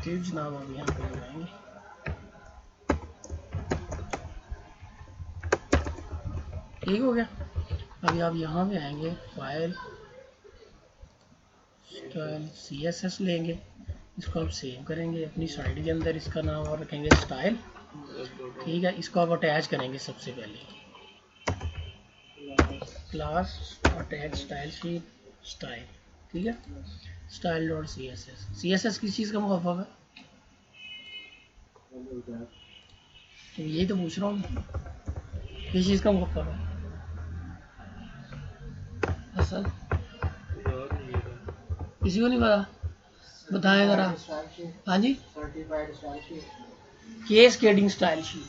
Div जनाब हम यहाँ पे लगाएंगे। ठीक हो गया। अभी आप यहाँ पे आएंगे, फाइल स्टाइल CSS लेंगे, इसको आप सेव करेंगे अपनी साइड के अंदर, इसका नाम और रखेंगे स्टाइल। ठीक है, इसको आप अटैच करेंगे सबसे पहले class attach style sheet style. ठीक है, स्टाइल डॉट CSS किस चीज़ का मुखाफा है? तो यही तो पूछ रहा हूँ, किस चीज़ का मुखाफा है? असल किसी को नहीं पता, बताएं जरा। हाँ जी, cascading style sheet,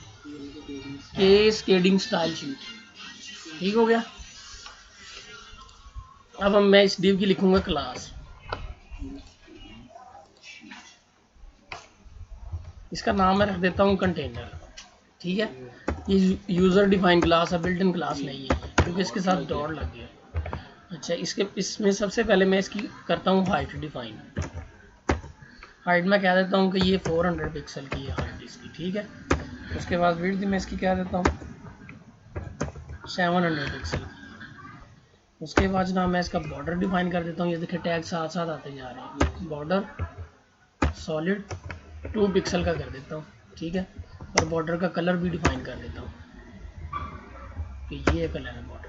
cascading style sheet. ठीक हो गया। अब मैं इस डिव की लिखूंगा क्लास, इसका नाम मैं रख देता हूँ कंटेनर। ठीक है, ये यूजर डिफाइंड क्लास है, बिल्ट इन क्लास नहीं है क्योंकि इसके साथ डॉट लग गया। अच्छा, इसमें सबसे पहले मैं इसकी करता हूँ हाइट डिफाइन। हाइट में कह देता हूँ कि ये 400 पिक्सल की है हाइट इसकी। ठीक है, उसके बाद विड्थ में इसकी कह देता हूँ 700 पिक्सल की। उसके बाद जनाब मैं इसका बॉर्डर डिफाइन कर देता हूँ। ये देखिए टैग साथ साथ आते जा रहे हैं। बॉर्डर सॉलिड 2 पिक्सल का कर देता हूँ। ठीक है, और बॉर्डर का कलर भी डिफाइन कर देता हूँ कि ये कलर है बॉर्डर।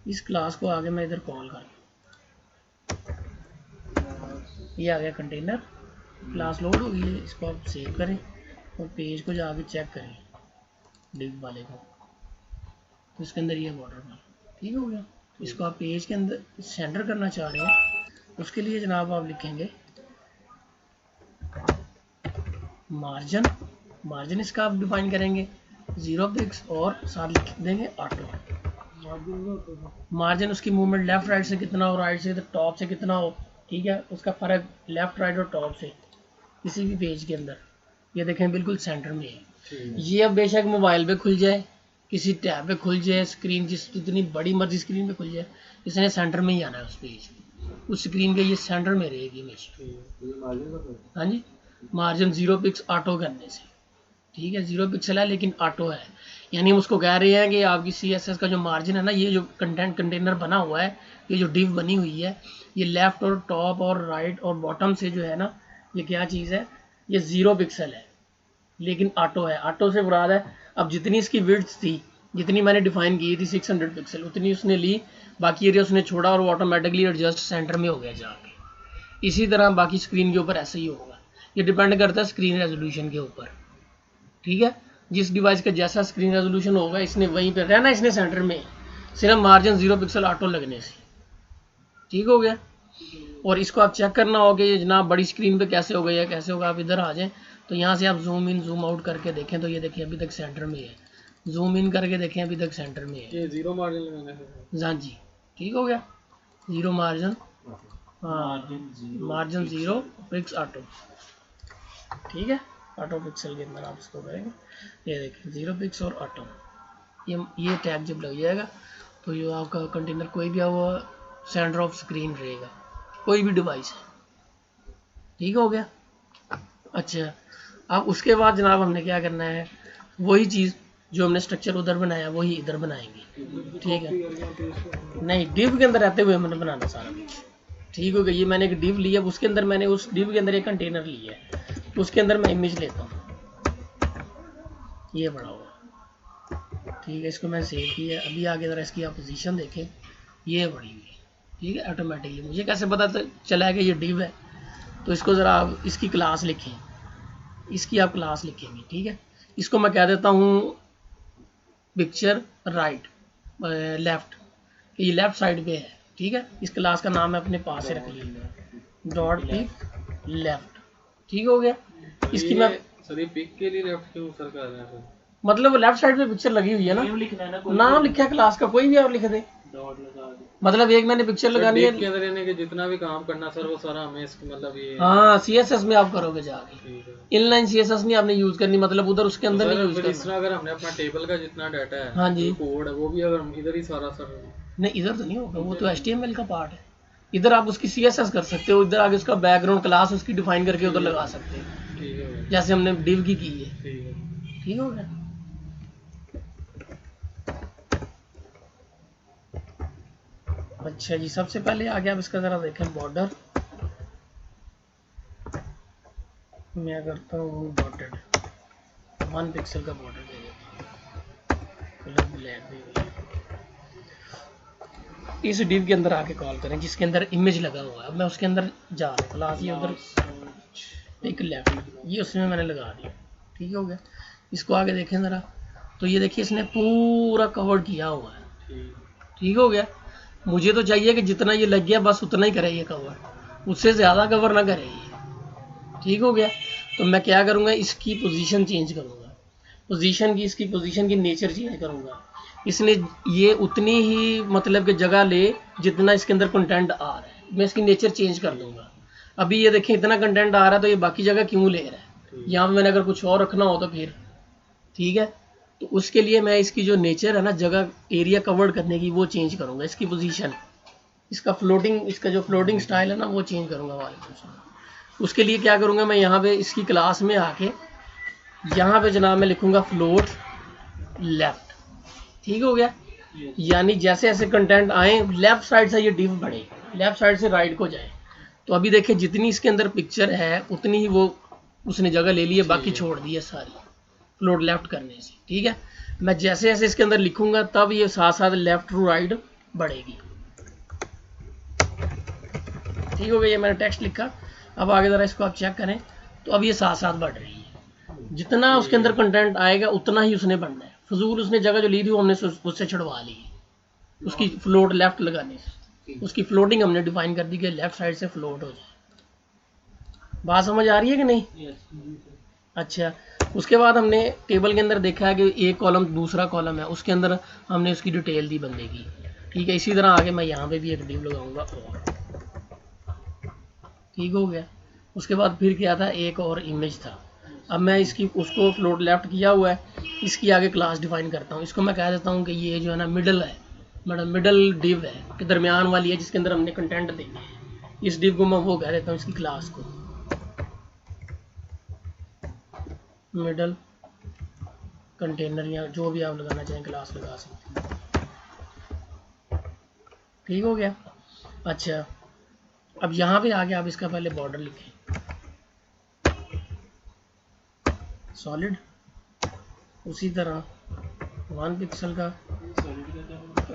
इस क्लास को आगे मैं इधर कॉल कर, ये आ गया कंटेनर, क्लास लोड हो गई है। इसको आप सेव करें और पेज को जाके चेक करें डिव वाले को, तो इसके अंदर ये बॉर्डर बना। ठीक हो गया। इसको आप पेज के अंदर सेंटर करना चाह रहे हैं, उसके लिए जनाब आप लिखेंगे मार्जिन। मार्जिन इसका आप डिफाइन करेंगे 0 पिक्स और साथ लिख देंगे ऑटो। मार्जिन उसकी मूवमेंट लेफ्ट राइट से कितना हो, राइट से टॉप से कितना हो। ठीक है, उसका फर्क लेफ्ट राइट और टॉप से किसी भी पेज के अंदर। ये देखें बिल्कुल सेंटर में है। ये अब बेशक मोबाइल पे खुल जाए, किसी टैब पे खुल जाए, स्क्रीन जितनी बड़ी मर्जी स्क्रीन पे खुल जाए, इसने सेंटर में ही आना है उस पेज, उस स्क्रीन के ये सेंटर में रहेगी इमेज। हाँ जी, मार्जिन 0 पिक्स ऑटो करने से। ठीक है, 0 पिक्सल है लेकिन ऑटो है, यानी हम उसको कह रहे हैं कि आपकी CSS का जो मार्जिन है ना, ये जो कंटेनर बना हुआ है, ये जो डिव बनी हुई है, ये लेफ्ट और टॉप और राइट और बॉटम से जो है ना, ये क्या चीज़ है, ये 0 पिक्सल है लेकिन ऑटो है। ऑटो से मुराद है अब जितनी इसकी विड्थ थी, जितनी मैंने डिफाइन की थी 600 पिक्सल, उतनी उसने ली, बाकी एरिया उसने छोड़ा और वो ऑटोमेटिकली एडजस्ट सेंटर में हो गया जाके। इसी तरह बाकी स्क्रीन के ऊपर ऐसे ही होगा। ये डिपेंड करता है स्क्रीन रेजोल्यूशन के ऊपर। ठीक है, जिस डिवाइस का जैसा स्क्रीन रेजोल्यूशन होगा इसने वहीं पर रहना, इसने सेंटर में, सिर्फ मार्जिन 0 पिक्सल ऑटो लगने से। ठीक हो गया। और इसको आप चेक करना होगा ये जनाब बड़ी स्क्रीन पे कैसे हो गई है, कैसे होगा। आप इधर आ जाएं तो यहाँ से आप जूम इन जूम आउट करके देखें तो ये देखिए अभी तक सेंटर में है। जूम इन करके देखें अभी तक सेंटर में है। ये 0 मार्जिन लगाना है। हाँ जी, ठीक हो गया। 0 मार्जिन, हाँ मार्जिन 0 पिक्स ऑटो। ठीक है, ऑटो पिक्सल के अंदर आप इसको करेंगे। ये देखिए 0 पिक्स और ऑटो, ये टैग जब लग जाएगा तो ये आपका कंटेनर कोई भी वो सेंटर ऑफ स्क्रीन रहेगा, कोई भी डिवाइस है। ठीक हो गया। अच्छा, अब उसके बाद जनाब हमने क्या करना है, वही चीज़ जो हमने स्ट्रक्चर उधर बनाया वही इधर बनाएंगे। ठीक है, नहीं डिव के अंदर रहते हुए हमने बनाना सारा कुछ। ठीक हो गया। ये मैंने एक डिव लिया, उसके अंदर मैंने उस डिव के अंदर एक कंटेनर लिया है, तो उसके अंदर मैं इमेज लेता हूँ, ये बड़ा हुआ। ठीक है, इसको मैं सेव किया। अभी आगे ज़रा इसकी आप पोजीशन देखें, ये बड़ी हुई। ठीक है, ऑटोमेटिकली मुझे कैसे पता चला है कि ये डिव है, तो इसको ज़रा आप इसकी क्लास लिखें, इसकी आप क्लास लिखेंगे। ठीक है, इसको मैं कह देता हूँ पिक्चर राइट लेफ्ट, कि ये लेफ्ट साइड पे है। ठीक है, इस क्लास का नाम मैं अपने पास से रख लिया, डॉट पिक लेफ्ट। ठीक हो गया। इसकी मैं सर पिक के लिए लेफ्ट क्यों सर कर रहे हैं? मतलब लेफ्ट साइड पे पिक्चर लगी हुई है ना, नाम लिखा है क्लास का, कोई भी आप लिख दे। मतलब एक मैंने पिक्चर लगानी है के अंदर यानी कि जितना भी काम करना सर वो सारा हमें मतलब ये हाँ CSS में आप करोगे जाके, इनलाइन CSS नहीं आपने यूज करनी, मतलब उधर उसके अंदर नहीं यूज करना। इस तरह अगर हमने अपना टेबल का जितना डाटा है, हाँ जी, कोड है वो भी अगर हम इधर ही सारा सर नहीं इधर तो नहीं होगा, वो तो HTML का पार्ट है। इधर आप उसकी CSS कर सकते हो, इधर आगे उसका बैकग्राउंड क्लास उसकी डिफाइन करके उधर लगा सकते हो, ठीक है भाई, जैसे हमने div की है। ठीक है। ठीक हो गया। अच्छा जी, सबसे पहले आगे आप इसका जरा देखें बॉर्डर। मैं करता हूँ डॉटेड, 1 पिक्सल का बॉर्डर दे देता हूँ, कलर ब्लैक दे दिया। इस डिव के अंदर आके कॉल करें जिसके अंदर इमेज लगा हुआ है। अब मैं उसके अंदर जा रहा हूँ, क्लास ये उधर पिक लेफ्ट, ये उसमें मैंने लगा दिया। ठीक हो गया। इसको आगे देखें ज़रा, तो ये देखिए इसने पूरा कवर किया हुआ है। ठीक हो गया। मुझे तो चाहिए कि जितना ये लग गया बस उतना ही करे ये कवर, उससे ज़्यादा कवर ना करे ये। ठीक हो गया। तो मैं क्या करूँगा, इसकी पोजीशन चेंज करूँगा, पोजीशन की, इसकी पोजीशन की नेचर चेंज करूँगा। इसने ये उतनी ही मतलब कि जगह ले जितना इसके अंदर कंटेंट आ रहा है, मैं इसकी नेचर चेंज कर दूंगा। अभी ये देखें इतना कंटेंट आ रहा है तो ये बाकी जगह क्यों ले रहा है, यहाँ पे मैंने अगर कुछ और रखना हो तो फिर ठीक है। तो उसके लिए मैं इसकी जो नेचर है ना, जगह एरिया कवर करने की, वो चेंज करूँगा। इसकी पोजीशन, इसका फ्लोटिंग, इसका जो फ्लोटिंग स्टाइल है ना वो चेंज करूँगा वाले। उसके लिए क्या करूँगा, मैं यहाँ पे इसकी क्लास में आके यहाँ पे जनाब मैं लिखूँगा फ्लोट लेफ्ट। ठीक हो गया। यानी जैसे जैसे कंटेंट आए लेफ्ट साइड से ये डिव बढ़े, लेफ्ट साइड से राइट को जाए। तो अभी देखिए जितनी इसके अंदर पिक्चर है उतनी ही वो उसने जगह ले ली है, बाकी छोड़ दी है सारी फ्लोट लेफ्ट करने से। ठीक है। मैं जैसे जैसे इसके अंदर लिखूंगा तब ये साथ साथ लेफ्ट टू राइट बढ़ेगी। ठीक हो गया। ये मैंने टेक्स्ट लिखा। अब आगे ज़रा इसको आप चेक करें, तो अब ये साथ साथ बढ़ रही है। जितना उसके अंदर कंटेंट आएगा उतना ही उसने बढ़ना है। फजूल उसने जगह जो ली थी वो हमने उससे छुड़वा ली, उसकी फ्लोट लेफ्ट लगाने से। उसकी फ्लोटिंग हमने डिफाइन कर दी कि लेफ्ट साइड से फ्लोट हो जाए। बात समझ आ रही है कि नहीं? अच्छा, उसके बाद हमने टेबल के अंदर देखा है कि एक कॉलम दूसरा कॉलम है, उसके अंदर हमने उसकी डिटेल दी बंदे की। ठीक है। इसी तरह आगे मैं यहाँ पे भी एक डिव लगाऊंगा और ठीक हो गया। उसके बाद फिर क्या था, एक और इमेज था। अब मैं इसकी उसको फ्लोट लेफ्ट किया हुआ है, इसकी आगे क्लास डिफाइन करता हूँ। इसको मैं कह देता हूँ कि ये जो है ना मिडल है, मैडम मिडल डिव है कि दरमियान वाली है जिसके अंदर हमने कंटेंट देने हैं। इस डिव को मैं वो कह देता हूँ, इसकी क्लास को मिडल कंटेनर या जो भी आप लगाना चाहें क्लास लगा सकते हैं। ठीक हो गया। अच्छा, अब यहाँ पे आगे आप इसका पहले बॉर्डर लिखें सॉलिड, उसी तरह 1 पिक्सल का,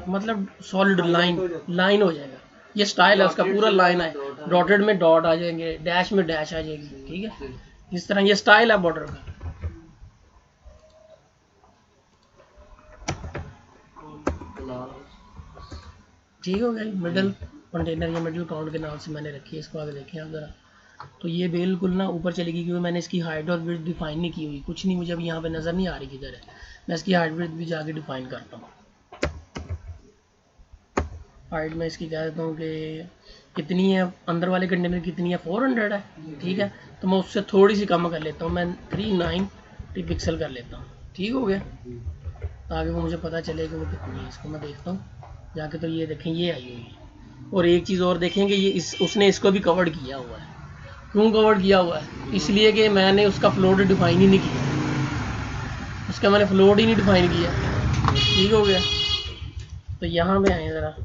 मतलब सॉलिड लाइन हो जाएगा। ये स्टाइल है उसका, पूरा लाइन है, डॉटेड में डॉट आ जाएंगे, डैश में डैश आ जाएगी। ठीक है। इस तरह ये स्टाइल है बॉर्डर का। ठीक हो गया। मिडल कंटेनर या मिडल काउंट के नाम से मैंने रखी है। इसको आगे देखें आप जरा, तो ये बिल्कुल ना ऊपर चलेगी क्योंकि मैंने इसकी हाइट और विड्थ डिफाइन नहीं की हुई। कुछ नहीं, मुझे अब यहाँ पे नज़र नहीं आ रही किधर है, मैं इसकी हाइट विड्थ भी जाके डिफाइन करता हूँ। हाइट में इसकी कह देता हूँ कि कितनी है, अंदर वाले कंटेनर कितनी है, 400 है। ठीक है। तो मैं उससे थोड़ी सी कम कर लेता हूँ, मैं 390 पिक्सल कर लेता हूँ। ठीक हो गया। ताकि वो मुझे पता चले कि वो कितनी है। इसको मैं देखता हूँ जाके, तो ये देखें ये आई हुई है। और एक चीज़ और देखेंगे, ये उसने इसको भी कवर्ड किया हुआ है। क्यों कवर्ड किया हुआ है? इसलिए कि मैंने उसका फ्लोट डिफाइन ही नहीं किया, उसका मैंने फ्लोट ही नहीं डिफाइन किया। ठीक हो गया। तो यहाँ पे आए ज़रा,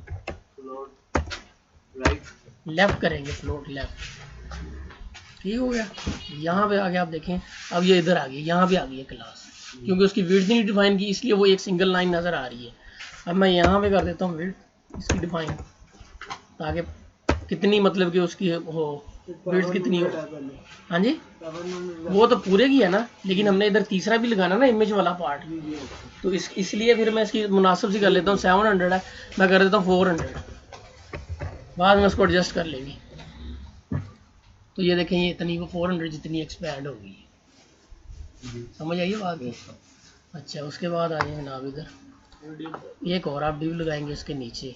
लेफ्ट करेंगे, फ्लोट लेफ्ट। ठीक हो गया। यहाँ पे आगे आप देखें, अब ये इधर आ गई, यहाँ पे आ गई है क्लास, क्योंकि उसकी विड्थ नहीं डिफाइन की इसलिए वो एक सिंगल लाइन नज़र आ रही है। अब मैं यहाँ पे कर देता हूँ विड्थ इसकी डिफाइन, ताकि कितनी मतलब कि उसकी हो, विड्थ कितनी हो। हाँ जी, वो तो पूरे की है ना, लेकिन हमने इधर तीसरा भी लगाना ना, इमेज वाला पार्ट। तो इसलिए फिर मैं इसकी मुनासिब सी कर लेता हूँ। 700 है, मैं कर देता हूँ 400, बाद में उसको एडजस्ट कर लेंगे। तो ये देखें, ये इतनी वो 400 जितनी एक्सपैंड होगी। समझ आइए बात की? अच्छा, उसके बाद आ जाए जनाब इधर एक और आप डिव लगाएंगे इसके नीचे।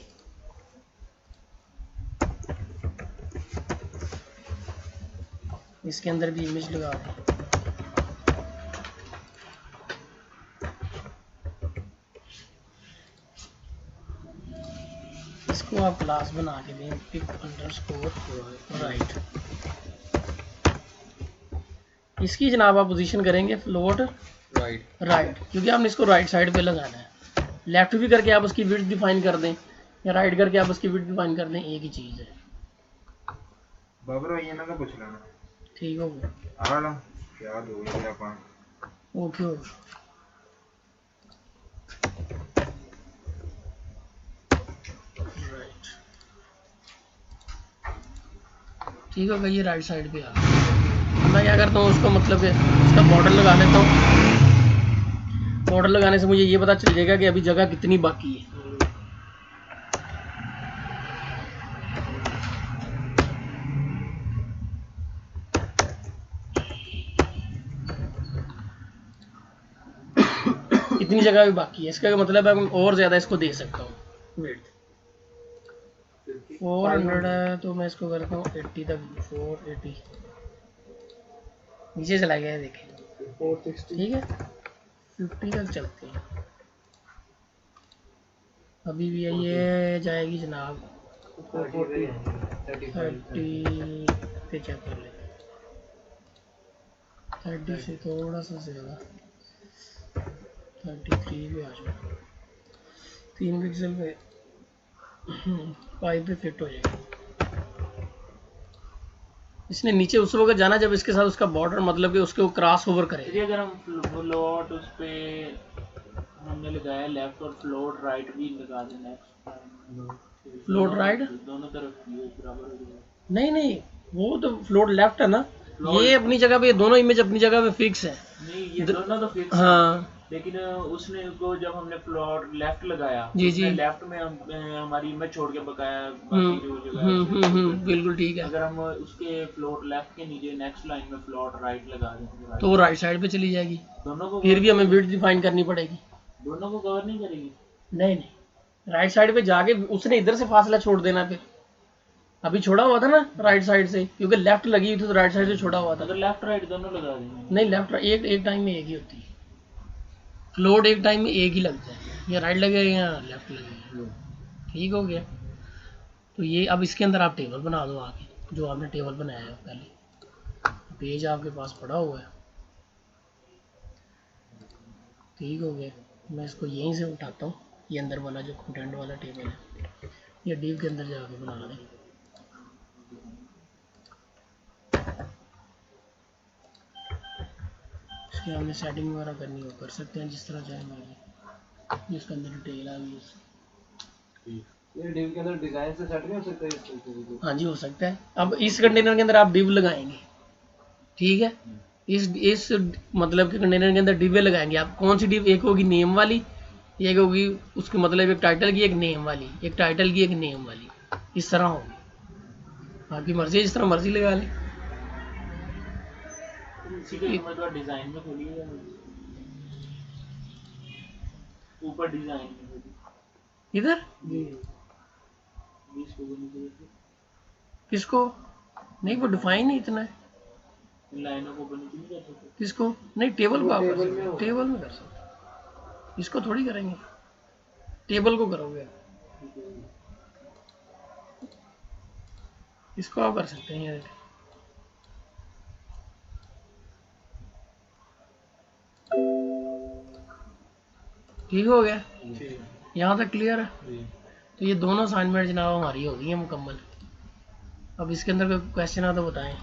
इसके अंदर भी इमेज लगा दें। इसको आप क्लास बना के दें पिक अंडरस्कोर राइट। इसकी जनाब आप पोजीशन करेंगे फ्लोट राइट, क्योंकि आपने इसको राइट साइड पे लगाना है। लेफ्ट भी करके आप उसकी विड्थ डिफाइन कर दें या राइट करके आप उसकी विड्थ डिफाइन कर दें, एक ही चीज़ है। बाबर ये ना का पूछ लेना ठीक हो गया, आ ला क्या दो ये अपन ओके हो राइट। ठीक होगा, ये राइट साइड पे आ। मैं क्या करता हूँ उसको मतलब कि इसका बॉर्डर लगा लेता हूँ। बॉर्डर लगाने से मुझे ये पता चल जाएगा कि अभी जगह कितनी बाकी है। इतनी जगह भी बाकी है, इसका मतलब है मैं और ज़्यादा इसको दे सकता हूँ। वेट 400 है तो मैं इसको करता हूँ 80 तक, 480 नीचे चला गया है, देखें 460। ठीक है 50 तक चलते हैं। अभी भी ये जाएगी जनाब 30 पे चेक कर लेते हैं। 30 से थोड़ा सा ज़्यादा 33 पे आ जाए, 3 पिक्सल पे 5 पे फिट हो जाएगा। इसने नीचे उस वक्त जाना जब इसके साथ उसका बॉर्डर मतलब कि उसके वो क्रॉस ओवर करे। यदि अगर हम फ्लोट उस पे हमने लगाया लेफ्ट और फ्लोट राइट भी लगा देना है, फ्लोट राइट दोनों तरफ ये बराबर हो जाएगा। नहीं नहीं, वो तो फ्लोट लेफ्ट है ना, ये अपनी जगह पे, दोनों इमेज अपनी जगह पे फिक्स है। नहीं ये दोनों तो फिक्स हाँ लेकिन उसने को जब हमने फ्लोट लेफ्ट लगाया जी जी लेफ्ट में हमारी इमेज छोड़ के बकाया बाकी जो जगह बिल्कुल ठीक है। अगर हम उसके फ्लोट लेफ्ट के नीचे नेक्स्ट लाइन में फ्लोट राइट लगा देंगे तो वो राइट साइड पे चली जाएगी, दोनों को फिर भी हमें विड्थ डिफाइन करनी पड़ेगी। दोनों को कवर नहीं करेगी। नहीं नहीं, राइट साइड पे जाके उसने इधर से फासला छोड़ देना। फिर अभी छोड़ा हुआ था ना राइट साइड से, क्योंकि लेफ्ट लगी हुई थी तो राइट साइड से छोड़ा हुआ था। अगर लेफ्ट राइट दोनों लगा देंगे नहीं, लेफ्ट एक टाइम में एक ही होती है। फ्लोट एक टाइम में एक ही लगता है, या राइट लगेगा या लेफ्ट लगेगा। ठीक हो गया। तो ये अब इसके अंदर आप टेबल बना दो आगे, जो आपने टेबल बनाया है पहले, पेज आपके पास पड़ा हुआ है। ठीक हो गया, मैं इसको यहीं से उठाता हूँ, ये अंदर वाला जो कंटेंट वाला टेबल है, ये डिव के अंदर जाके बना दें। इसकी हमने सेटिंग वगैरह करनी हो कर सकते हैं जिस तरह चाहें, जिसके अंदर डिटेल आ गई। ये डिव के अंदर डिजाइन से सेट नहीं हो सकता है? हाँ जी हो सकता है। अब इस कंटेनर के अंदर आप डिव लगाएंगे, ठीक है, इस मतलब के कंटेनर के अंदर डिवें लगाएंगे आप। कौन सी डिव? एक होगी नेम वाली, एक होगी उसकी मतलब एक टाइटल की, एक नेम वाली, एक टाइटल की, एक नेम वाली, इस तरह होगी। आपकी मर्जी है, जिस तरह मर्जी लगा लें। डिजाइन में खोलिए ऊपर डिजाइन में इधर किसको नहीं, वो डिफाइन ही इतना है। लाइनों को ऊपर नीचे नहीं कर सकते। किसको नहीं, टेबल को आप कर सकते हैं, टेबल में कर सकते हैं, इसको थोड़ी करेंगे, टेबल को करोगे, इसको आप कर सकते हैं। ठीक हो गया, यहाँ तक क्लियर है। तो ये दोनों असाइनमेंट जनाब हमारी हो गई है मुकम्मल। अब इसके अंदर कोई क्वेश्चन है तो बताएं।